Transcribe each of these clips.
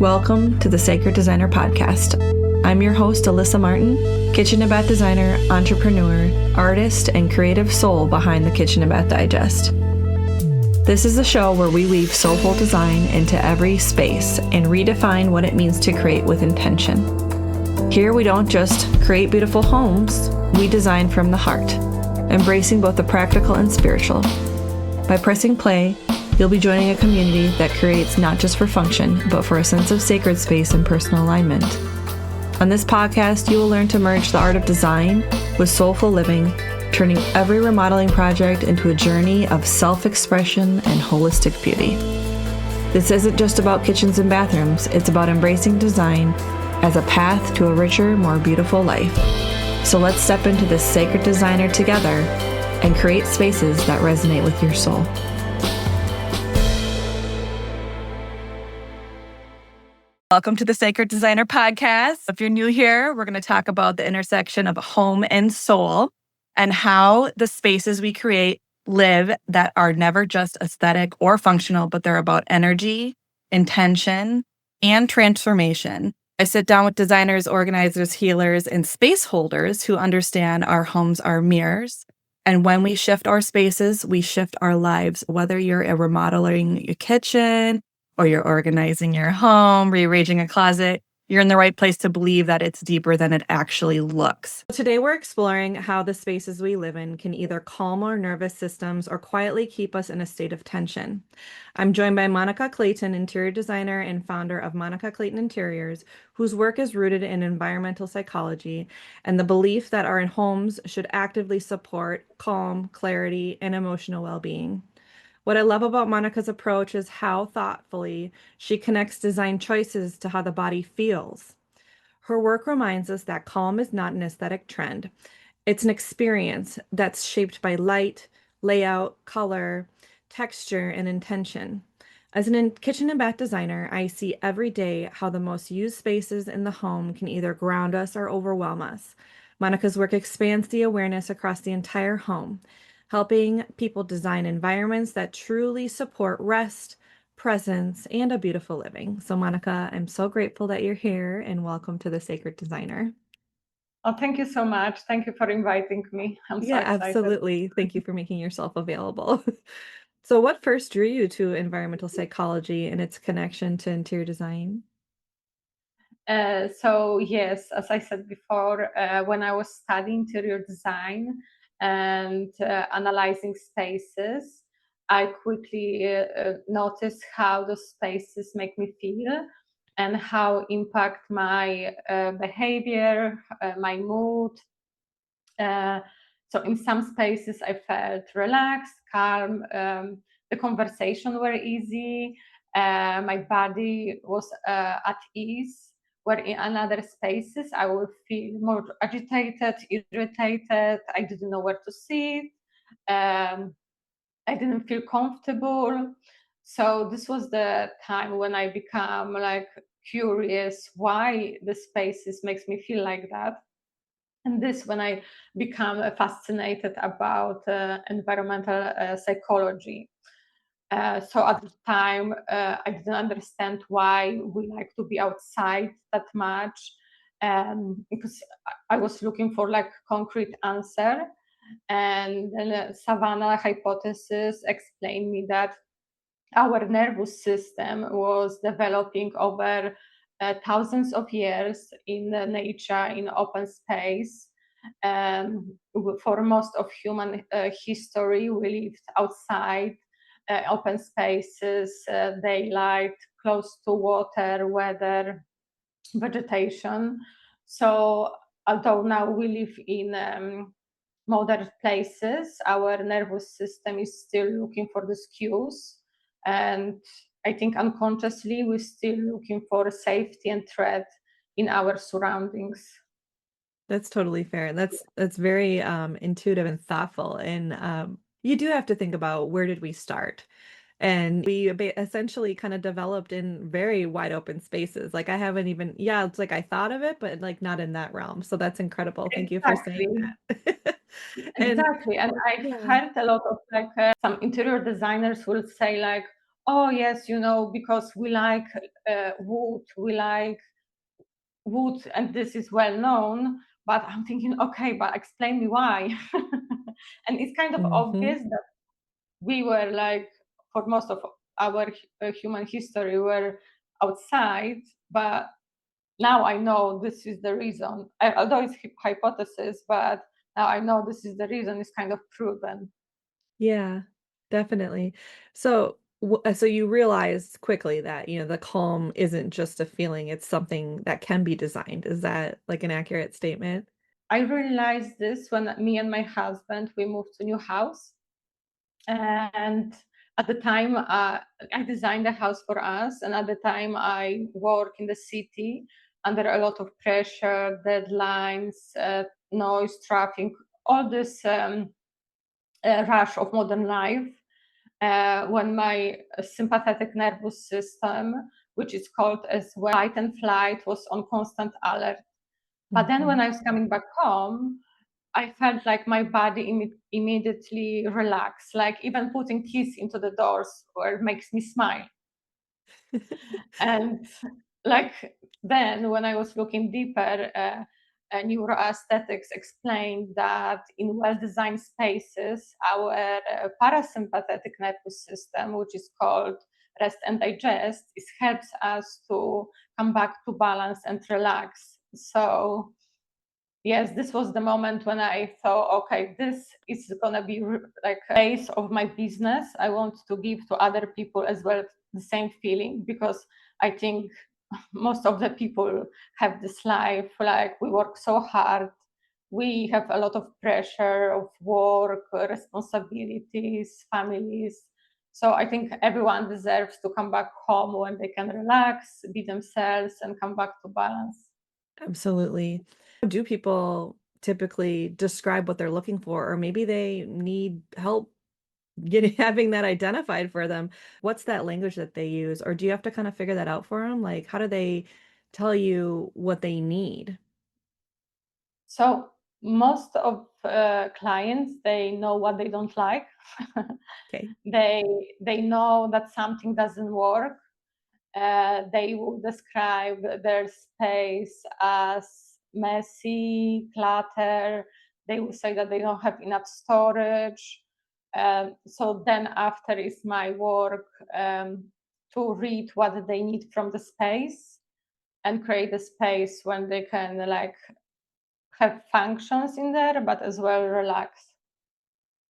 Welcome to the Sacred Designer Podcast. I'm your host, Alyssa Martin, kitchen and bath designer, entrepreneur, artist, and creative soul behind the Kitchen and Bath Digest. This is a show where we weave soulful design into every space and redefine what it means to create with intention. Here we don't just create beautiful homes, we design from the heart, embracing both the practical and spiritual. By pressing play, you'll be joining a community that creates not just for function, but for a sense of sacred space and personal alignment. On this podcast, you will learn to merge the art of design with soulful living, turning every remodeling project into a journey of self-expression and holistic beauty. This isn't just about kitchens and bathrooms, it's about embracing design as a path to a richer, more beautiful life. So let's step into this sacred designer together and create spaces that resonate with your soul. Welcome to the Sacred Designer Podcast. If you're new here, we're going to talk about the intersection of home and soul and how the spaces we create live that are never just aesthetic or functional, but they're about energy, intention, and transformation. I sit down with designers, organizers, healers, and space holders who understand our homes are mirrors. And when we shift our spaces, we shift our lives, whether you're remodeling your kitchen, or you're organizing your home, rearranging a closet, you're in the right place to believe that it's deeper than it actually looks. Today, we're exploring how the spaces we live in can either calm our nervous systems or quietly keep us in a state of tension. I'm joined by Monica Clayton, interior designer and founder of Monica Clayton Interiors, whose work is rooted in environmental psychology and the belief that our homes should actively support calm, clarity, and emotional well-being. What I love about Monica's approach is how thoughtfully she connects design choices to how the body feels. Her work reminds us that calm is not an aesthetic trend. It's an experience that's shaped by light, layout, color, texture, and intention. As an kitchen and bath designer, I see every day how the most used spaces in the home can either ground us or overwhelm us. Monica's work expands the awareness across the entire home, helping people design environments that truly support rest, presence, and a beautiful living. So, Monica, I'm so grateful that you're here and welcome to the Sacred Designer. Oh, thank you so much. Thank you for inviting me. I'm so excited. Absolutely. Thank you for making yourself available. So, what first drew you to environmental psychology and its connection to interior design? So yes, as I said before, when I was studying interior design and analyzing spaces, I quickly noticed how the spaces make me feel and how impact my behavior, my mood. So in some spaces, I felt relaxed, calm. The conversation were easy. My body was at ease. Where in other spaces, I would feel more agitated, irritated. I didn't know where to sit. Um, I didn't feel comfortable. So this was the time when I become like curious why the spaces makes me feel like that. And this when I become fascinated about environmental psychology. So at the time, I didn't understand why we like to be outside that much, because I was looking for like concrete answer. And then the Savannah hypothesis explained me that our nervous system was developing over thousands of years in nature, in open space. For most of human history, we lived outside, open spaces, daylight, close to water, weather, vegetation. So, although now we live in modern places, our nervous system is still looking for these cues. And I think unconsciously, we're still looking for safety and threat in our surroundings. That's totally fair. That's very intuitive and thoughtful. And you do have to think about where did we start? And we essentially kind of developed in very wide open spaces. Like I haven't even, yeah, it's like I thought of it, but like not in that realm. So that's incredible. Thank you for saying Exactly. that. And Exactly. And I've yeah. heard a lot of like some interior designers will say like, oh yes, because we like wood, we like wood, and this is well known. But I'm thinking, okay, but explain me why. And it's kind of Hmm. obvious that we were like, for most of our human history, were outside. But now I know this is the reason. Although it's hypothesis, but now I know this is the reason. It's kind of proven. Yeah, definitely. So, so you realized quickly that, the calm isn't just a feeling, it's something that can be designed. Is that like an accurate statement? I realized this when me and my husband we moved to new house, and at the time I designed a house for us, and at the time I work in the city under a lot of pressure, deadlines, noise, traffic, all this rush of modern life. When my sympathetic nervous system, which is called as well fight and flight, was on constant alert. But then when Hmm. I was coming back home, I felt like my body immediately relaxed, like even putting keys into the doors or makes me smile. And like then, when I was looking deeper, neuroaesthetics explained that in well-designed spaces, our parasympathetic nervous system, which is called rest and digest, it helps us to come back to balance and relax. So yes, this was the moment when I thought, okay, this is gonna be like a base of my business. I want to give to other people as well the same feeling, because I think most of the people have this life, like we work so hard, we have a lot of pressure of work, responsibilities, families. So I think everyone deserves to come back home when they can relax, be themselves, and come back to balance. Absolutely. Do people typically describe what they're looking for, or maybe they need help getting having that identified for them? What's that language that they use, or do you have to kind of figure that out for them? Like, how do they tell you what they need? So most of clients, they know what they don't like. Okay. They know that something doesn't work. They will describe their space as messy, clutter. They will say that they don't have enough storage. So then after is my work to read what they need from the space and create a space when they can like have functions in there, but as well relax.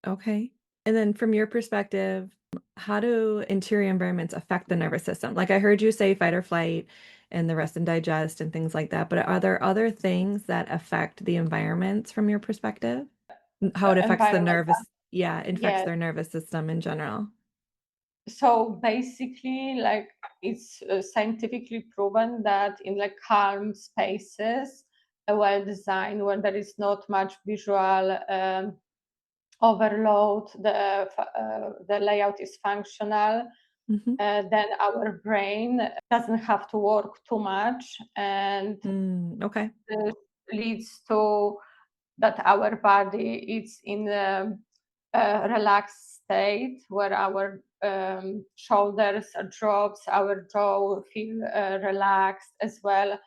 Okay. And then from your perspective, how do interior environments affect the nervous system? Like I heard you say fight or flight and the rest and digest and things like that, but are there other things that affect the environments from your perspective? How it affects the Environment, nervous, yeah, it affects yes. their nervous system in general. So basically, like it's scientifically proven that in like calm spaces, well designed, when there is not much visual overload, the layout is functional. Hmm. Then our brain doesn't have to work too much, and Mm, okay. this leads to that our body is in a relaxed state where our shoulders drops, our jaw feel relaxed as well.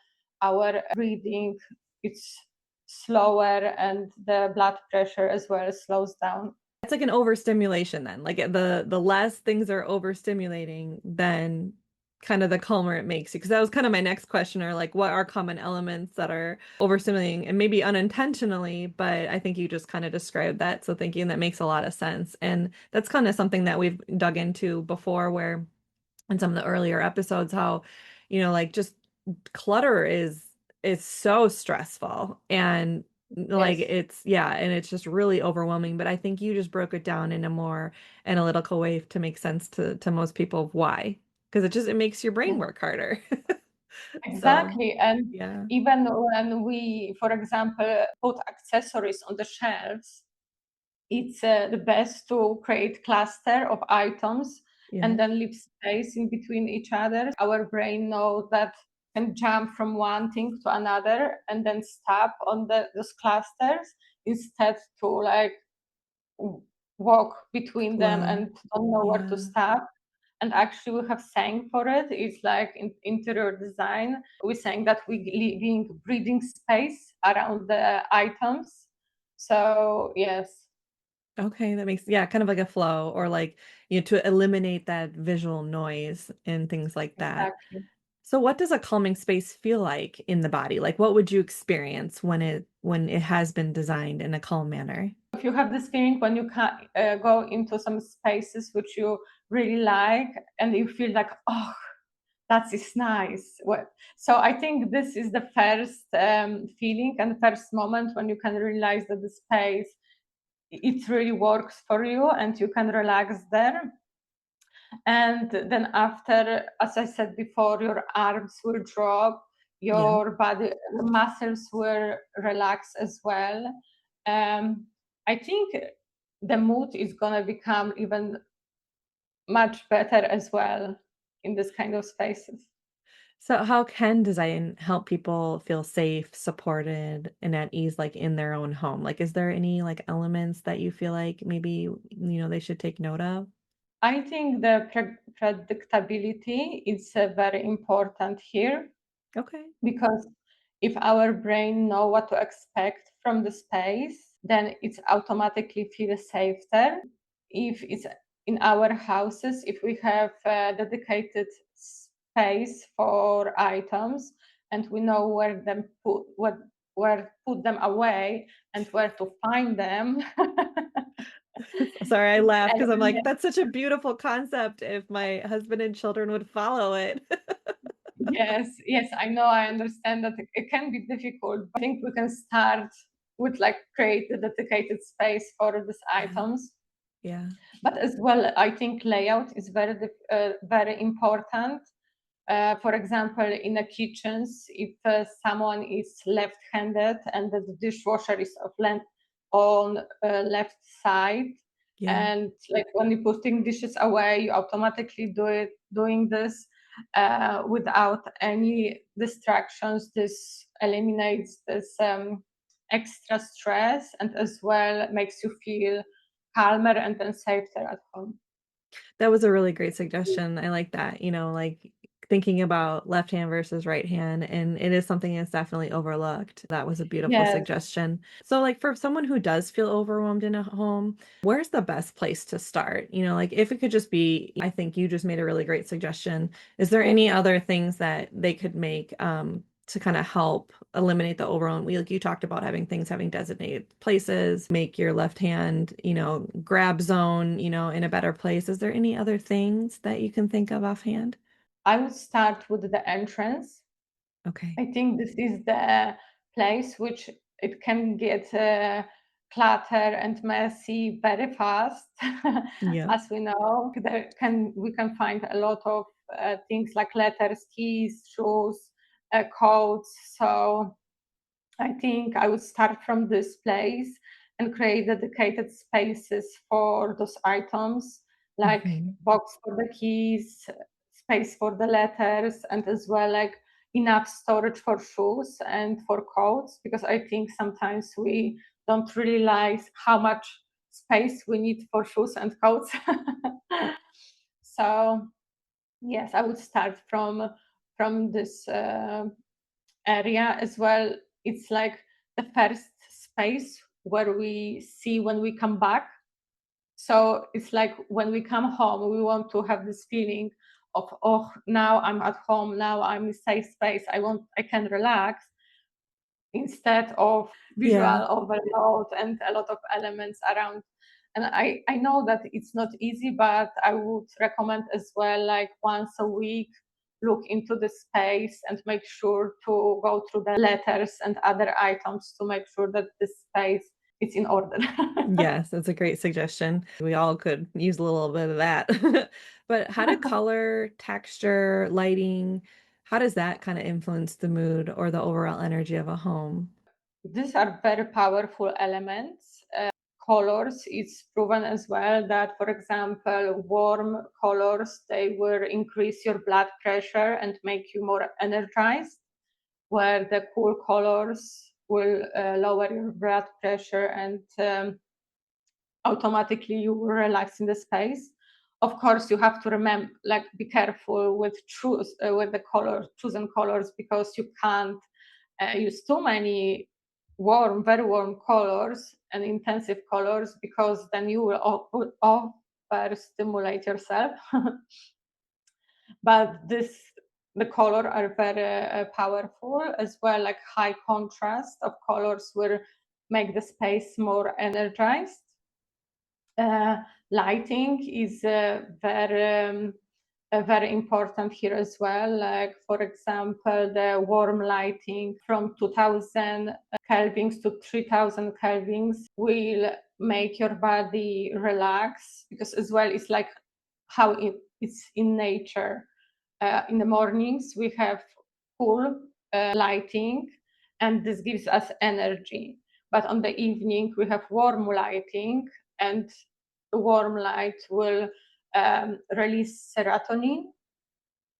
Our breathing it's slower, and the blood pressure as well slows down. It's like an overstimulation then. Like the less things are overstimulating, then kind of the calmer it makes you. Because that was kind of my next question, or like what are common elements that are overstimulating and maybe unintentionally, but I think you just kind of described that. So thank you, and that makes a lot of sense. And that's kind of something that we've dug into before, where in some of the earlier episodes, how, like just clutter is so stressful and like Yes. it's yeah, and it's just really overwhelming. But I think you just broke it down in a more analytical way to make sense to most people of why. Because it makes your brain work harder. So Exactly. And yeah. even when we, for example, put accessories on the shelves, it's the best to create cluster of items and Yes. then leave space in between each other. Our brain knows that can jump from one thing to another and then stop on those clusters instead to like walk between them Flow. and don't know where to Yeah. stop. And actually, we have saying for it. It's like in interior design. We're saying that we leaving breathing space around the items. So yes, Okay, that makes yeah, kind of like a flow or like, to eliminate that visual noise and things like that. exactly. So what does a calming space feel like in the body? Like what would you experience when it has been designed in a calm manner? If you have this feeling when you can go into some spaces which you really like, and you feel like, oh, that is nice. So I think this is the first feeling and first moment when you can realize that the space it really works for you and you can relax there. And then after, as I said before, your arms will drop, Yeah. your body muscles will relax as well. um, I think the mood is going to become even much better as well in this kind of spaces. So how can design help people feel safe, supported, and at ease like in their own home? Like is there any like elements that you feel like maybe they should take note of? I think the predictability is very important here, Okay. because if our brain know what to expect from the space, then it's automatically feel safer. If it's in our houses, if we have a dedicated space for items and we know where put them away and where to find them. Sorry, I laugh because I'm like, And that's such a beautiful concept if my husband and children would follow it. yes, yes, I know, I understand that it can be difficult. But I think we can start with like create a dedicated space for these Yeah. items. Yeah. But as well, I think layout is very important. For example, in the kitchens, if someone is left-handed and the dishwasher is on left side, Yeah. and like when you're putting dishes away, you automatically doing this without any distractions. This eliminates this extra stress and as well makes you feel calmer and then safer at home. That was a really great suggestion. I like that, like thinking about left hand versus right hand, and it is something that's definitely overlooked. That was a beautiful Yes, suggestion. So, like for someone who does feel overwhelmed in a home, where's the best place to start? Like if it could just be, I think you just made a really great suggestion. Is there any other things that they could make to kind of help eliminate the overwhelm? Like you talked about having designated places, make your left hand, grab zone, in a better place. Is there any other things that you can think of offhand? I would start with the entrance. Okay. I think this is the place which it can get clutter and messy very fast. Yeah. As we know, we can find a lot of things like letters, keys, shoes, codes. So I think I would start from this place and create dedicated spaces for those items, like Mhm. box for the keys, space for the letters, and as well like enough storage for shoes and for coats, because I think sometimes we don't realize how much space we need for shoes and coats. So yes, I would start from this area as well. It's like the first space where we see when we come back. So it's like when we come home, we want to have this feeling of, oh, now I'm at home, now I'm in safe space. I can relax, instead of Yeah. visual overload and a lot of elements around. And I know that it's not easy, but I would recommend as well, like once a week, look into the space and make sure to go through the letters and other items to make sure that the space is in order. Yes, that's a great suggestion. We all could use a little bit of that. But how do color, texture, lighting, how does that kind of influence the mood or the overall energy of a home? These are very powerful elements. Colors, it's proven as well that, for example, warm colors, they will increase your blood pressure and make you more energized, where the cool colors will lower your blood pressure and automatically you will relax in the space. Of course, you have to remember, like, be careful with choose with the chosen colors, because you can't use too many very warm colors and intensive colors, because then you will over stimulate yourself. But the color are very powerful as well. Like high contrast of colors will make the space more energized. Lighting is very important here as well. Like, for example, the warm lighting from 2000 kelvins to 3000 kelvins will make your body relax, because as well it's like how it's in nature. In the mornings we have cool lighting, and this gives us energy. But on the evening we have warm lighting, and the warm light will release serotonin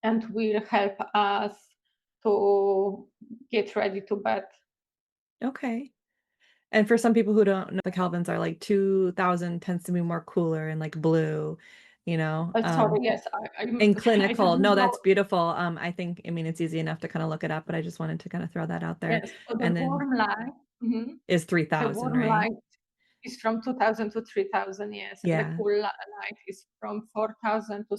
and will help us to get ready to bed. Okay. And for some people who don't know, the Kelvins are like 2000 tends to be more cooler and like blue, you know. Sorry, yes, In I clinical. didn't No, know. that's beautiful. I mean, it's easy enough to kind of look it up, but I just wanted to kind of throw that out there. Yes, so the And then warm light, mhm, is the 3000, warm right? light is from 2000 to 3000, yes, and the Yeah. cool light is from 4000 to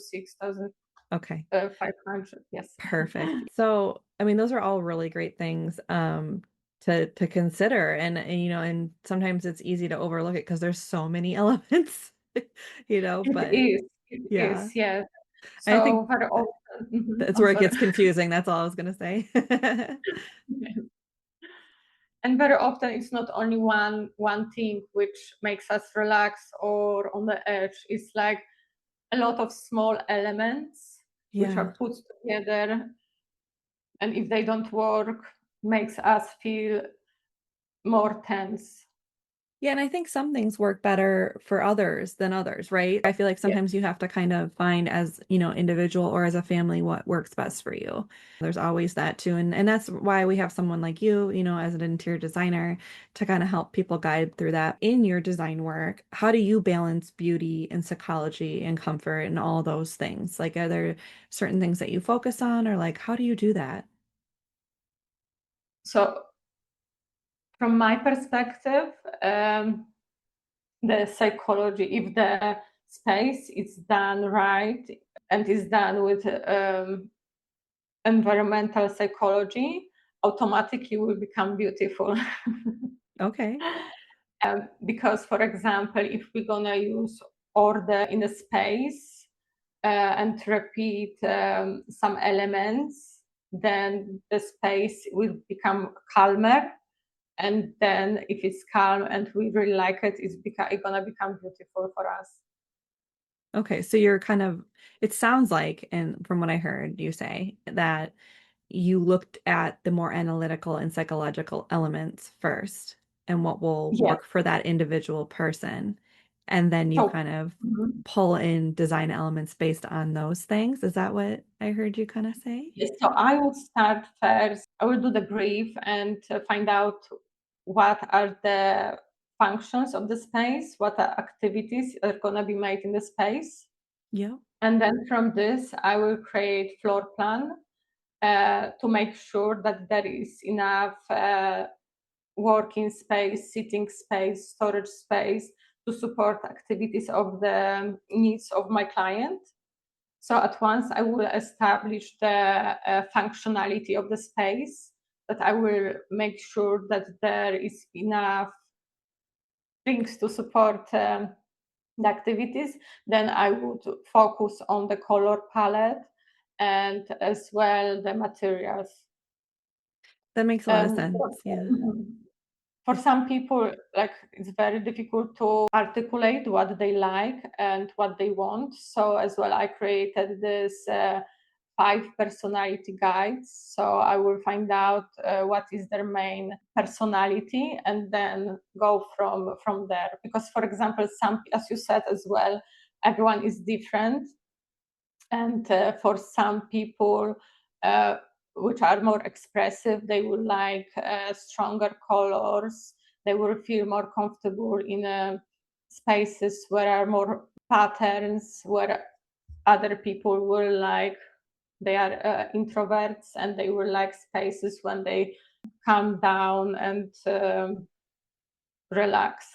Okay. 6500, yes. Perfect. So, I mean, those are all really great things to consider, and sometimes it's easy to overlook it because there's so many elements, but It yeah. is, yes. I think So very that often, that's I'm where it sorry. gets confusing. That's all I was gonna say. And very often it's not only one thing which makes us relax or on the edge. It's like a lot of small elements which Yeah. are put together, and if they don't work, makes us feel more tense. Yeah, and I think some things work better for others than others, right? I feel like Yes, sometimes you have to kind of find as, individual or as a family what works best for you. There's always that too. And that's why we have someone like you, as an interior designer to kind of help people guide through that in your design work. How do you balance beauty and psychology and comfort and all those things? Like, are there certain things that you focus on, or like how do you do that? so from my perspective, the psychology, if the space is done right and is done with environmental psychology, automatically will become beautiful. Okay. Because, for example, if we're gonna use order in a space and repeat some elements, then the space will become calmer. And then, if it's calm and we really like it, it's gonna become beautiful for us. Okay, so you're kind of, it sounds like, and from what I heard you say, that you looked at the more analytical and psychological elements first and what will Yes. work for that individual person. And then you So, kind of mhm. pull in design elements based on those things. Is that what I heard you kind of say? Yes, so I will start first. I will do the brief and find out what are the functions of the space, what are activities are going to be made in the space. Yeah. And then from this, I will create floor plan to make sure that there is enough working space, sitting space, storage space to support activities of the needs of my client. So at once I will establish the functionality of the space, that I will make sure that there is enough things to support the activities. Then I would focus on the color palette and as well the materials. That makes a lot of And sense. Yeah. for some people, like, it's very difficult to articulate what they like and what they want. So as well, I created this 5 personality guides. So I will find out what is their main personality and then go from there. Because, for example, some, as you said as well, everyone is different, and for some people uh, which are more expressive, they would like stronger colors. They will feel more comfortable in spaces where are more patterns, where other people will like, they are introverts and they will like spaces when they calm down and relax.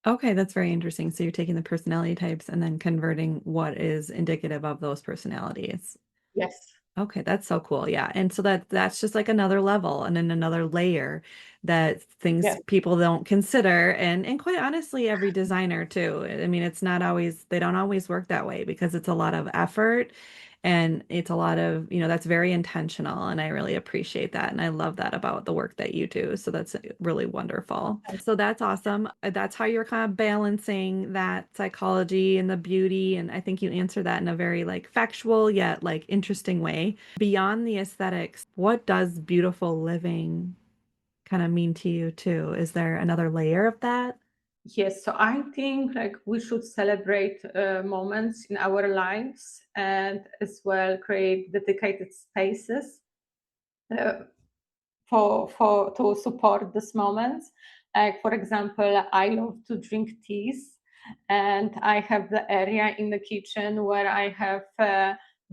Okay, that's very interesting. So you're taking the personality types and then converting what is indicative of those personalities. Yes, Okay, that's so cool. Yeah. And so that's just like another level and then another layer that things yes, people don't consider. And quite honestly, every designer too. I mean, it's not always they don't always work that way because it's a lot of effort and it's a lot of, that's very intentional and I really appreciate that. And I love that about the work that you do. So that's really wonderful. So that's awesome. That's how you're kind of balancing that psychology and the beauty. And I think you answer that in a very like factual yet like interesting way. Beyond the aesthetics, what does beautiful living kind of mean to you too? Is there another layer of that? yes. So I think like we should celebrate moments in our lives and as well create dedicated spaces uh, for to support these moments. Like for example, I love to drink teas, and I have the area in the kitchen where I have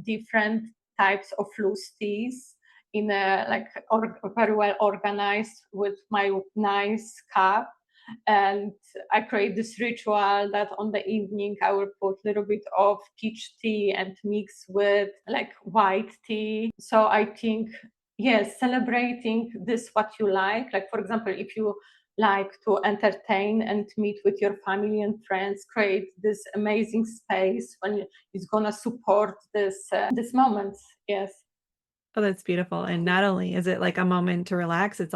different types of loose teas in a like very well organized with my nice cup. And I create this ritual that on the evening I will put a little bit of peach tea and mix with like white tea. So I think, yes, celebrating this what you like for example, if you like to entertain and meet with your family and friends, create this amazing space when it's gonna support this moment. Yes, Oh, that's beautiful. And not only is it like a moment to relax, it's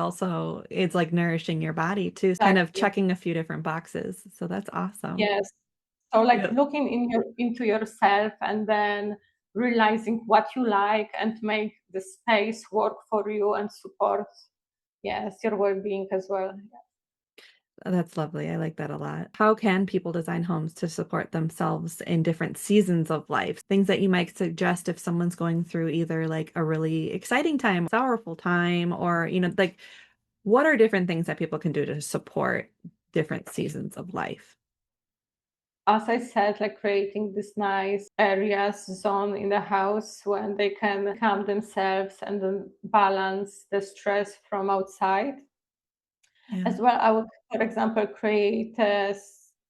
like nourishing your body too. It's kind of exactly. checking a few different boxes. So that's awesome. Yes. So like Yeah. looking into yourself and then realizing what you like and make the space work for you and support, yes, your well-being as well. That's lovely. I like that a lot. How can people design homes to support themselves in different seasons of life? Things that you might suggest if someone's going through either like a really exciting time, sorrowful time, or, like what are different things that people can do to support different seasons of life? As I said, like creating this nice areas zone in the house when they can calm themselves and then balance the stress from outside. Yeah. As well, I would, for example, create a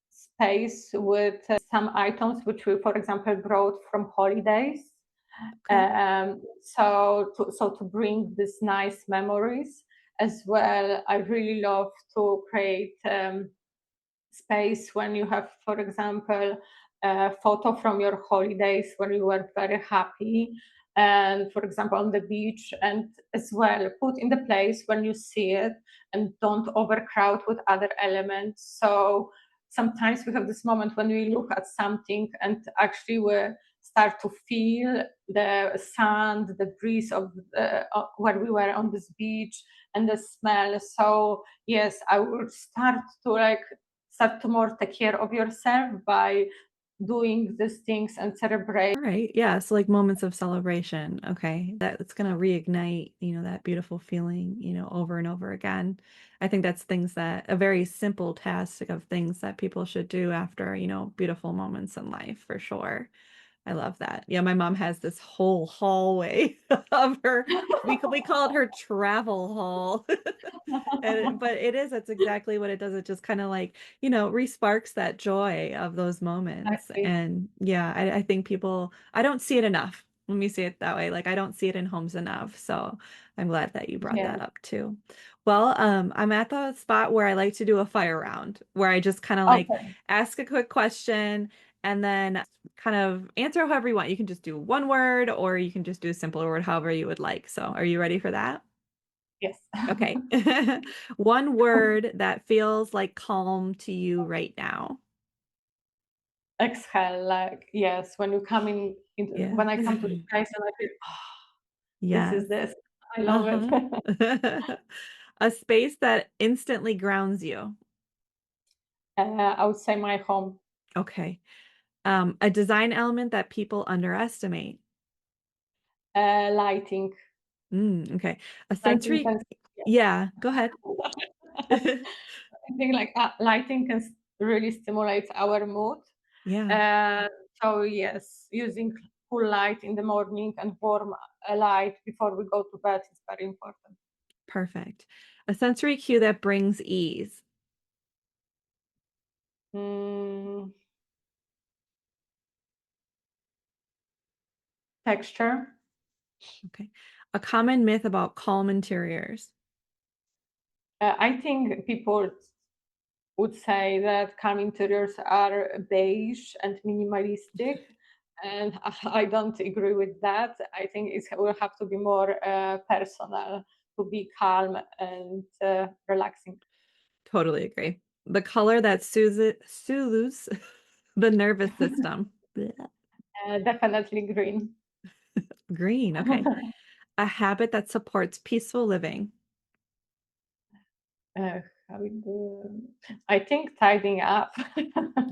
space with some items which we, for example, brought from holidays. Okay. So to bring these nice memories as well. I really love to create space when you have, for example, a photo from your holidays when you were very happy, and for example on the beach, and as well put in the place when you see it and don't overcrowd with other elements. So sometimes we have this moment when we look at something and actually we start to feel the sand, the breeze of where we were on this beach, and the smell. So yes, I would start to more take care of yourself by doing these things and celebrate. All right. Yeah. So like moments of celebration. Okay. That's going to reignite, that beautiful feeling, over and over again. I think that's things that a very simple task of things that people should do after, beautiful moments in life for sure. I love that. Yeah, my mom has this whole hallway of her. We call it her travel hall. But that's exactly what it does. It just kind of like, resparks that joy of those moments. Exactly. And yeah, I think I don't see it enough. Let me say it that way. Like I don't see it in homes enough. So I'm glad that you brought Yeah. that up too. Well, I'm at the spot where I like to do a fire round where I just kind of like Okay. ask a quick question and then kind of answer however you want. You can just do one word or you can just do a simpler word, however you would like. So are you ready for that? Yes. Okay. One word that feels like calm to you right now. Exhale, like yes, when you come Yeah. when I come to the place and I feel, this Yes. is this. I love Uh-huh. it. A space that instantly grounds you. I would say my home, Okay. A design element that people underestimate. lighting, Okay. A lighting sensory. can, Yeah, go ahead. I think like lighting can really stimulate our mood. Yeah. Uh, So yes, using cool light in the morning and warm light before we go to bed is very important. Perfect. A sensory cue that brings ease. Mm, texture. Okay. A common myth about calm interiors. I think people would say that calm interiors are beige and minimalistic, and I don't agree with that. I think it will have to be more personal to be calm and relaxing. Totally agree. The color that soothes the nervous system. Blech. Definitely green. Green. Okay. A habit that supports peaceful living. How we do? I think tidying up.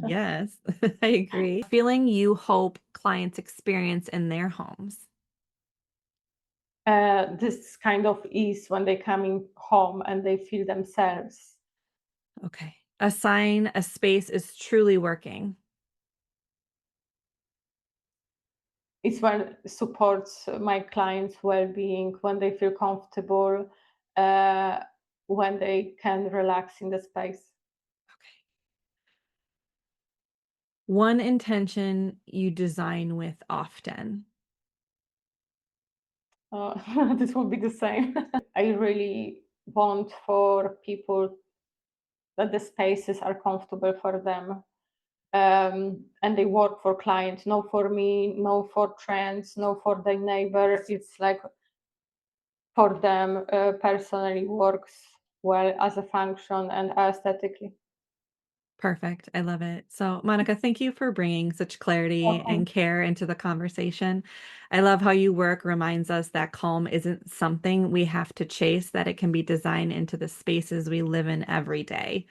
Yes, I agree. Feeling you hope clients experience in their homes. This kind of ease when they coming home and they feel themselves. Okay. A sign a space is truly working. It's when supports my clients' well-being, when they feel comfortable, uh, when they can relax in the space. Okay. One intention you design with often. This will be the same. I really want for people that the spaces are comfortable for them, and they work for clients, no for me, no for trends, no for the neighbor. It's like for them personally works well as a function and aesthetically. Perfect. I love it. So, Monica, thank you for bringing such clarity Welcome. and care into the conversation. I love how you work reminds us that calm isn't something we have to chase, that it can be designed into the spaces we live in every day.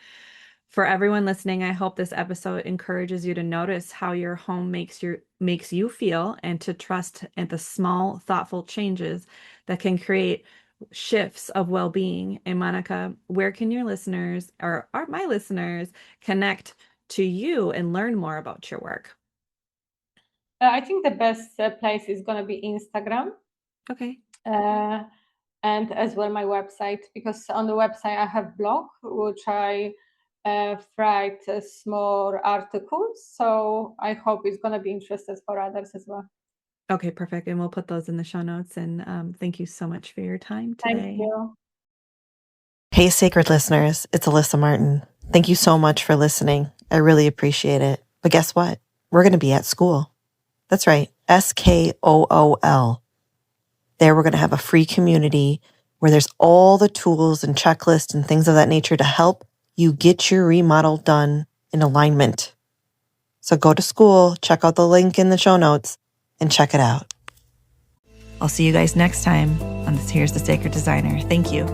For everyone listening, I hope this episode encourages you to notice how your home makes you feel and to trust in the small, thoughtful changes that can create shifts of well-being. And Monica, where can your listeners or are my listeners connect to you and learn more about your work? I think the best place is going to be Instagram, Okay. uh, and as well my website, because on the website I have blog which I write small articles. So I hope it's going to be interested for others as well. Okay, perfect. And we'll put those in the show notes. And thank you so much for your time Thank today. you. Hey, Sacred listeners, it's Alyssa Martin. Thank you so much for listening. I really appreciate it. But guess what? We're going to be at school. That's right, SKOOL. There, we're going to have a free community where there's all the tools and checklists and things of that nature to help you get your remodel done in alignment. So go to school, check out the link in the show notes, and check it out. I'll see you guys next time on this Here's the Sacred Designer. Thank you.